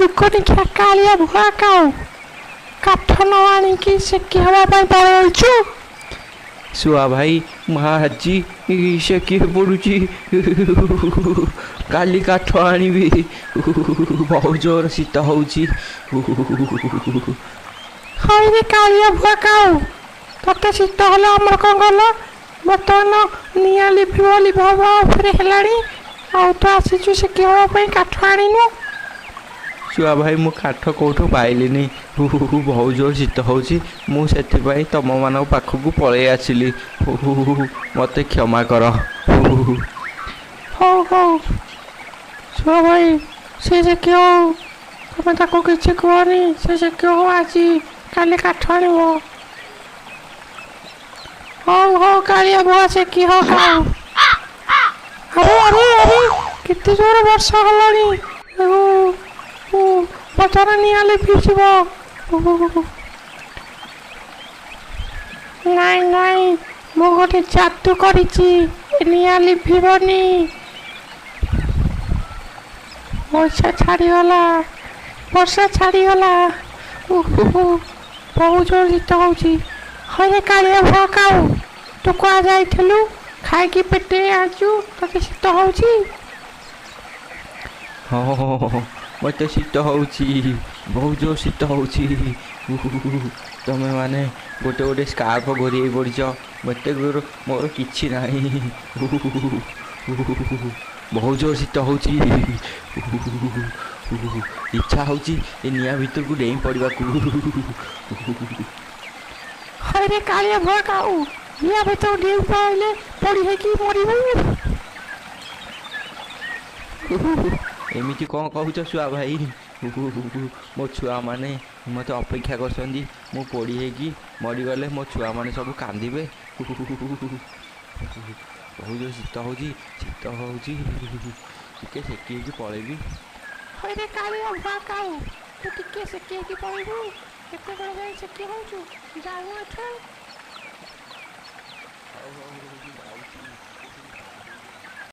दुकनी क्या कालिया भुआ काऊ काठ न आनिकी सेकी हवा ପାଇଁ ପଳଉଛୁ। ଶୁଆ ଭାଇ ଆଜି ସେ କିଏ ପଡ଼ୁଛି କାଲି କାଠ ଆଣିବି ବହୁତ ଜୋର ଶୀତ ହେଉଛି। ହଇରେ କାଳିଆ ଭୁଆ କାଉ ତତେ ଶୀତ ହେଲେ ଆମର କ'ଣ ଗଲ ବର୍ତ୍ତମାନ ନିଆଁ ଲିଭିବ ଲିଭବ ଉପରେ ହେଲାଣି ଆଉ ତୁ ଆସିଛୁ ସେକି ହବା ପାଇଁ କାଠ ଆଣିନୁ। ଶୁଆ ଭାଇ ମୁଁ କାଠ କେଉଁଠୁ ପାଇଲିନି ବହୁତ ଜୋର ଶୀତ ହେଉଛି ମୁଁ ସେଥିପାଇଁ ତମମାନଙ୍କ ପାଖକୁ ପଳେଇ ଆସିଲି ମୋତେ କ୍ଷମା କର। ହଉ ହଉ ଶୁଆ ଭାଇ ସେ ସେକି ହଉ ତମେ ତାକୁ କିଛି କୁହନି ସେ ସେକି ହଉ ଆଜି କାଲି କାଠ ଆଣିବ। ହଉ ହଉ କାଳିଆ ଭୁଆ ସେକି ହଉ କାଉ। ଆରେ ଆରେ ଆରେ କେତେ ଜୋର ବର୍ଷା ହେଲାଣି ବର୍ତ୍ତମାନ ନିଆଁ ଲିଭିଯିବ। ନାଇଁ ନାଇଁ ମୁଁ ଗୋଟେ ଜାଦୁ କରିଛି ନିଆଁ ଲିଭିବନି। ବର୍ଷା ଛାଡ଼ିଗଲା ବହୁତ ଜୋର ଶୀତ ହେଉଛି। ହଇରେ କାଳିଆ ଭୁଆ କାଉ ତୁ କୁଆ ଯାଇଥିଲୁ ଖାଇକି ପେଟେ ଆଛୁ ତତେ ଶୀତ ହେଉଛି। ହଁ ମୋତେ ଶୀତ ହେଉଛି ବହୁତ ଜୋର ଶୀତ ହେଉଛି ତମେ ମାନେ ଗୋଟେ ଗୋଟେ ସ୍କାର୍ଫ ଘୋଡ଼େଇ ପଡ଼ିଛ ମୋତେ ମୋର କିଛି ନାହିଁ ବହୁତ ଜୋର ଶୀତ ହେଉଛି ଇଚ୍ଛା ହେଉଛି ଏ ନିଆଁ ଭିତରକୁ ଡେଇଁ ପଡ଼ିବାକୁ। ହଇରେ କାଳିଆ ଭୁଆ କାଉ ନିଆଁ ଭିତରୁ ଡେଇଁ ପଡ଼ିଲେ ପୋଡ଼ି ହେଇକି ମରିବୁ। ଏମିତି କ'ଣ କହୁଛ ଶୁଆ ଭାଇ ମୋ ଛୁଆମାନେ ମୋତେ ଅପେକ୍ଷା କରିଛନ୍ତି ମୁଁ ପୋଡ଼ି ହେଇକି ମରିଗଲେ ମୋ ଛୁଆମାନେ ସବୁ କାନ୍ଦିବେ ବହୁତ ଶୀତ ହେଉଛି ଟିକେ ସେକି ହେଇକି ପଳେଇବି। ହଇରେ କାଳିଆ ଭୁଆ କାଉ ତୁ ଟିକେ ସେକି ହେଇକି ପଳେଇବୁ କେତେବେଳେ ଯାଇ ସେକି ହେଉଛୁ ଯାଉ ଏଠୁ।